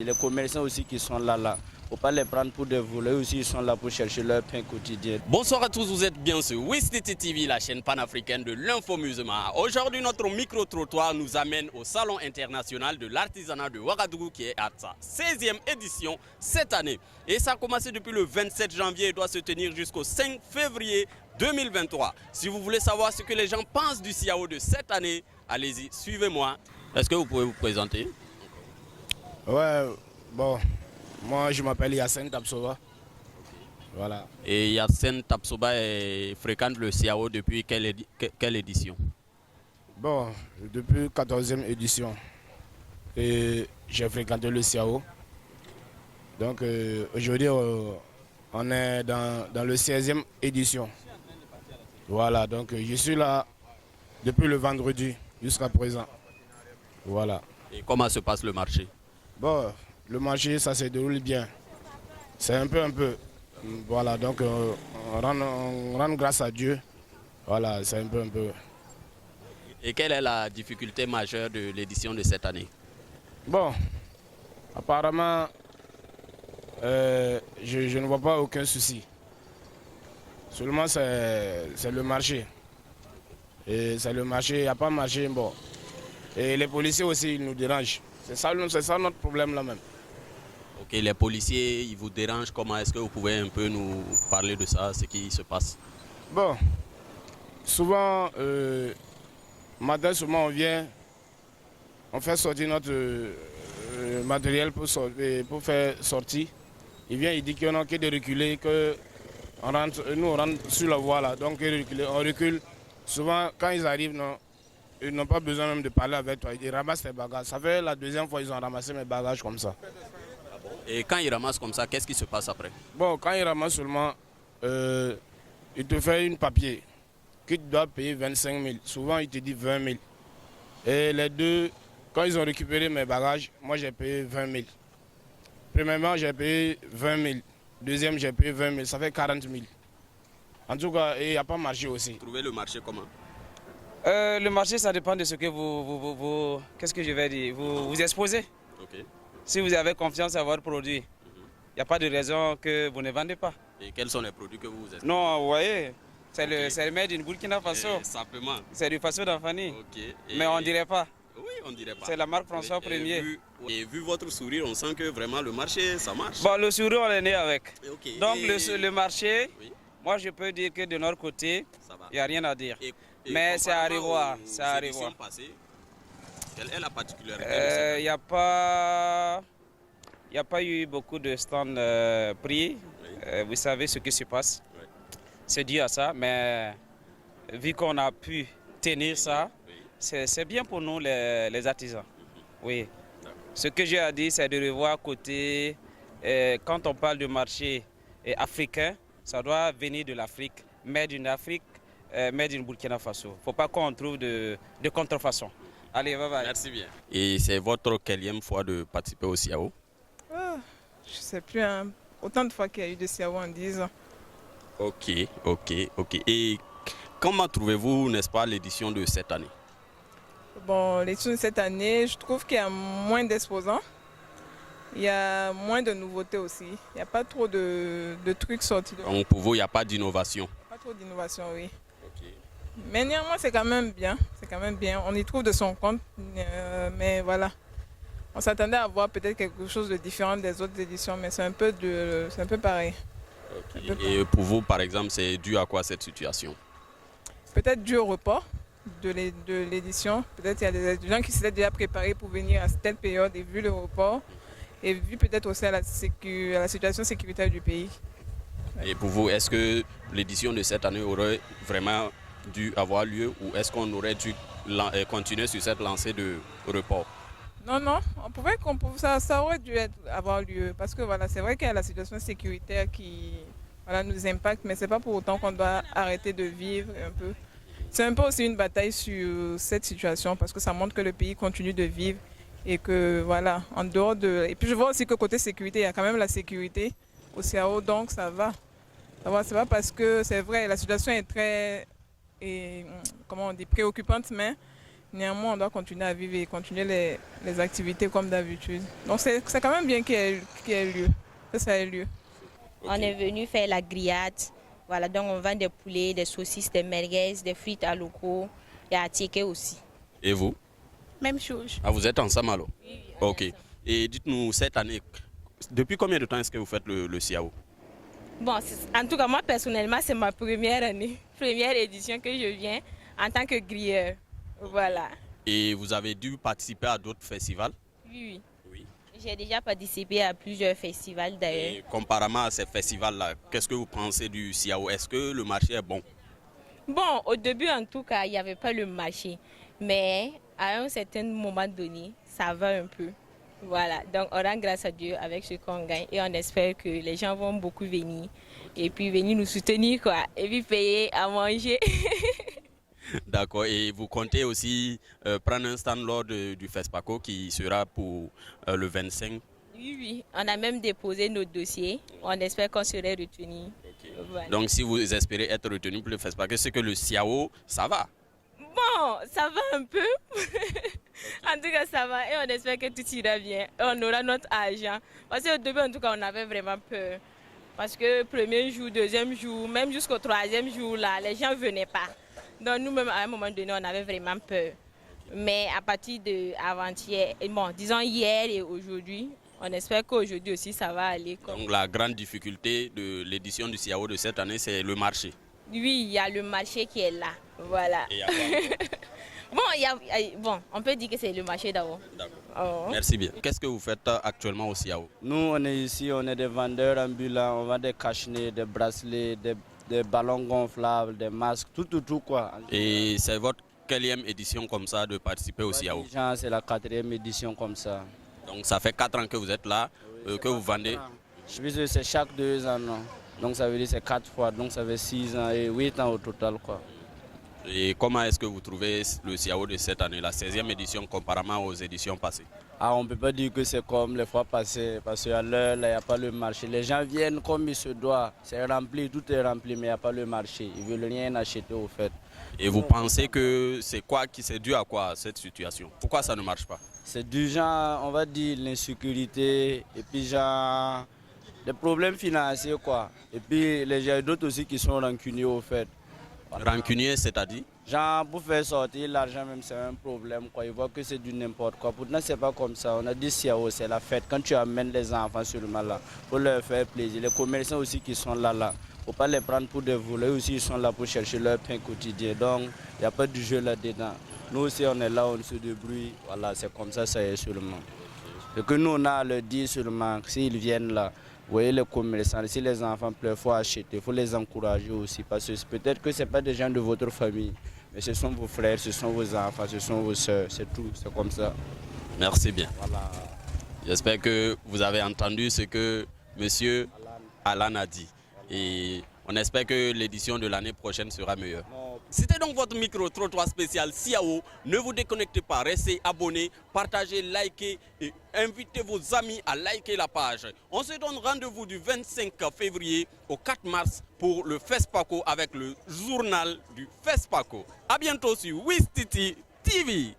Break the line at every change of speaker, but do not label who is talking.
Les commerçants aussi qui sont là, il ne faut pas les prendre pour des voleurs aussi, ils sont là pour chercher leur pain quotidien.
Bonsoir à tous, vous êtes bien sur WISTT TV, la chaîne panafricaine de l'infomusement. Aujourd'hui, notre micro-trottoir nous amène au Salon international de l'artisanat de Ouagadougou qui est à sa 16e édition cette année. Et ça a commencé depuis le 27 janvier et doit se tenir jusqu'au 5 février 2023. Si vous voulez savoir ce que les gens pensent du CIAO de cette année, allez-y, suivez-moi. Est-ce que vous pouvez vous présenter?
Ouais, bon, moi je m'appelle Yassine Tapsoba. Voilà.
Et Yassine Tapsoba fréquente le CIAO depuis quelle édition?
Bon, depuis 14e édition, et j'ai fréquenté le CIAO. Donc aujourd'hui, on est dans le 16e édition. Voilà, donc je suis là depuis le vendredi jusqu'à présent. Voilà.
Et comment se passe le marché?
Bon, le marché, ça se déroule bien. C'est un peu. Voilà, donc on rend grâce à Dieu. Voilà, c'est un peu.
Et quelle est la difficulté majeure de l'édition de cette année?
Bon, apparemment, je ne vois pas aucun souci. Seulement, c'est le marché. Et c'est le marché, il n'y a pas de marché, bon. Et les policiers aussi, ils nous dérangent. C'est ça notre problème là même.
Ok, les policiers, ils vous dérangent. Comment est-ce que vous pouvez un peu nous parler de ça, ce qui se passe?
Bon, souvent, matin, souvent on vient, on fait sortir notre matériel pour faire sortir. Il vient, il dit qu'on n'a que de reculer, que nous on rentre sur la voie là, donc on recule. Souvent, quand ils arrivent, non, ils n'ont pas besoin même de parler avec toi. Ils ramassent tes bagages. Ça fait la deuxième fois qu'ils ont ramassé mes bagages comme ça.
Et quand ils ramassent comme ça, qu'est-ce qui se passe après?
Bon, quand ils ramassent seulement, ils te font une papier que tu dois payer 25 000. Souvent, ils te disent 20 000. Et les deux, quand ils ont récupéré mes bagages, moi j'ai payé 20 000. Premièrement, j'ai payé 20 000. Deuxième, j'ai payé 20 000. Ça fait 40 000. En tout cas, il n'y a pas marché aussi.
Vous trouvez le marché comment?
Le marché, ça dépend de ce que qu'est-ce que je vais dire, vous exposez.
Ok.
Si vous avez confiance à votre produit, il n'y a pas de raison que vous ne vendez pas.
Et quels sont les produits que vous exposez?
Non, vous voyez, c'est le made in Burkina Faso.
Simplement.
C'est du Faso d'Anfani.
Ok.
Mais on ne dirait pas.
Oui, on dirait pas.
C'est la marque François Premier.
Et vu votre sourire, on sent que vraiment le marché, ça marche.
Bon, le sourire, on est né avec.
Okay.
Donc le marché,
oui.
Moi je peux dire que de notre côté, il n'y a rien à dire.
Et
mais c'est à revoir. C'est à revoir.
Quelle est la particularité
Il n'y a pas eu beaucoup de stands pris. Oui. Vous savez ce qui se passe. Oui. C'est dû à ça, mais vu qu'on a pu tenir ça, oui. C'est bien pour nous les artisans. Oui. Ce que j'ai à dire, c'est de revoir côté, quand on parle de marché africain, ça doit venir de l'Afrique, made in Afrique, made in Burkina Faso. Il ne faut pas qu'on trouve de contrefaçon. Allez, bye bye.
Merci bien. Et c'est votre quelle fois de participer au CIAO?
Je ne sais plus, hein. Autant de fois qu'il y a eu des CIAO en 10 ans.
Ok. Et comment trouvez-vous, n'est-ce pas, l'édition de cette année?
Bon, l'édition de cette année, je trouve qu'il y a moins d'exposants. Il y a moins de nouveautés aussi. Il n'y a pas trop de trucs sortis.
Donc pour vous, il n'y a pas d'innovation?
Pas trop d'innovation, oui.
Okay.
Mais néanmoins, c'est quand même bien. On y trouve de son compte. Mais voilà. On s'attendait à voir peut-être quelque chose de différent des autres éditions, mais c'est un peu pareil.
Okay. Et pour vous, par exemple, c'est dû à quoi cette situation?
Peut-être dû au report de l'édition. Peut-être qu'il y a des étudiants qui s'étaient déjà préparés pour venir à telle période et vu le report. Et vu peut-être aussi à la situation sécuritaire du pays.
Et pour vous, est-ce que l'édition de cette année aurait vraiment dû avoir lieu ou est-ce qu'on aurait dû continuer sur cette lancée de report?
Non, ça aurait dû avoir lieu parce que voilà, c'est vrai qu'il y a la situation sécuritaire qui nous impacte, mais ce n'est pas pour autant qu'on doit arrêter de vivre un peu. C'est un peu aussi une bataille sur cette situation parce que ça montre que le pays continue de vivre. Et que voilà, en dehors de... Et puis je vois aussi que côté sécurité, il y a quand même la sécurité au CIAO, donc ça va. Ça va parce que c'est vrai, la situation est très, comment on dit, préoccupante, mais néanmoins, on doit continuer à vivre et continuer les activités comme d'habitude. Donc c'est quand même bien qu'il y ait lieu, que ça ait lieu.
On est venu faire la grillade. Voilà, donc on vend des poulets, des saucisses, des merguez, des frites à locaux et à ticket aussi.
Et vous?
Même chose.
Ah, vous êtes ensemble alors?
Oui,
Ok. Et dites-nous, cette année, depuis combien de temps est-ce que vous faites le CIAO?
Bon, en tout cas, moi personnellement, c'est ma première année, première édition que je viens en tant que grilleur. Voilà.
Et vous avez dû participer à d'autres festivals?
Oui,
Oui.
oui. J'ai déjà participé à plusieurs festivals d'ailleurs.
Et comparément à ces festivals-là, qu'est-ce que vous pensez du CIAO? Est-ce que le marché est bon?
Bon, au début, en tout cas, il n'y avait pas le marché. Mais à un certain moment donné, ça va un peu. Voilà, donc on rend grâce à Dieu avec ce qu'on gagne et on espère que les gens vont beaucoup venir et puis venir nous soutenir quoi, et puis payer à manger.
D'accord, et vous comptez aussi prendre un stand lors du FESPACO qui sera pour le 25?
Oui, oui, on a même déposé nos dossiers, on espère qu'on serait retenu. Voilà.
Donc si vous espérez être retenu pour le FESPACO, c'est que le CIAO, ça va?
Bon, ça va un peu. En tout cas, ça va et on espère que tout ira bien. Et on aura notre argent. Parce qu'au début, en tout cas, on avait vraiment peur. Parce que premier jour, deuxième jour, même jusqu'au troisième jour, là, les gens ne venaient pas. Donc nous-mêmes, à un moment donné, on avait vraiment peur. Mais à partir d'avant-hier, bon, disons hier et aujourd'hui, on espère qu'aujourd'hui aussi, ça va aller.
Donc la grande difficulté de l'édition du CIAO de cette année, c'est le marché.
Oui, il y a le marché qui est là. Voilà.
Et il y a quoi
bon, on peut dire que c'est le marché d'abord.
D'accord.
Oh.
Merci bien. Qu'est-ce que vous faites actuellement au CIAO?
Nous, on est ici, on est des vendeurs ambulants, on vend des cache-nez, des bracelets, des ballons gonflables, des masques, tout quoi.
Et c'est votre quatrième édition comme ça de participer au CIAO?
C'est la 4e édition comme ça.
Donc ça fait 4 ans que vous êtes là, que vous vendez?
Je pense que c'est chaque 2 ans. Non? Donc ça veut dire c'est 4 fois, donc ça fait 6 ans et 8 ans au total quoi.
Et comment est-ce que vous trouvez le CIAO de cette année, la 16e édition, comparément aux éditions passées?
Ah, on ne peut pas dire que c'est comme les fois passées, parce qu'à l'heure, il n'y a pas le marché. Les gens viennent comme il se doit, c'est rempli, tout est rempli, mais il n'y a pas le marché. Ils ne veulent rien acheter au fait.
Et vous pensez que c'est dû à quoi cette situation? Pourquoi ça ne marche pas?
C'est du genre, on va dire, l'insécurité, et puis genre, des problèmes financiers quoi. Et puis les gens d'autres aussi qui sont rancuniers au fait.
Voilà. Rancunier, c'est-à-dire?
Genre, pour faire sortir l'argent même, c'est un problème quoi. Ils voient que c'est du n'importe quoi. Pourtant, c'est pas comme ça. On a dit CIAO, c'est la fête. Quand tu amènes les enfants seulement là, pour leur faire plaisir. Les commerçants aussi qui sont là. Il ne faut pas les prendre pour des voleurs. Aussi, ils sont là pour chercher leur pain quotidien. Donc, il n'y a pas de jeu là-dedans. Nous aussi, on est là, on se débrouille. Voilà, c'est comme ça y est seulement. Ce que nous, on a à leur dire seulement, s'ils viennent là, vous voyez les commerçants, si les enfants pleurent, il faut acheter, il faut les encourager aussi. Parce que peut-être que ce n'est pas des gens de votre famille, mais ce sont vos frères, ce sont vos enfants, ce sont vos soeurs, c'est tout, c'est comme ça.
Merci bien.
Voilà.
J'espère que vous avez entendu ce que M. Alan a dit. Et on espère que l'édition de l'année prochaine sera meilleure. C'était donc votre micro-trottoir spécial CIAO. Ne vous déconnectez pas, restez abonnés, partagez, likez et invitez vos amis à liker la page. On se donne rendez-vous du 25 février au 4 mars pour le FESPACO avec le journal du FESPACO. A bientôt sur Wistiti TV.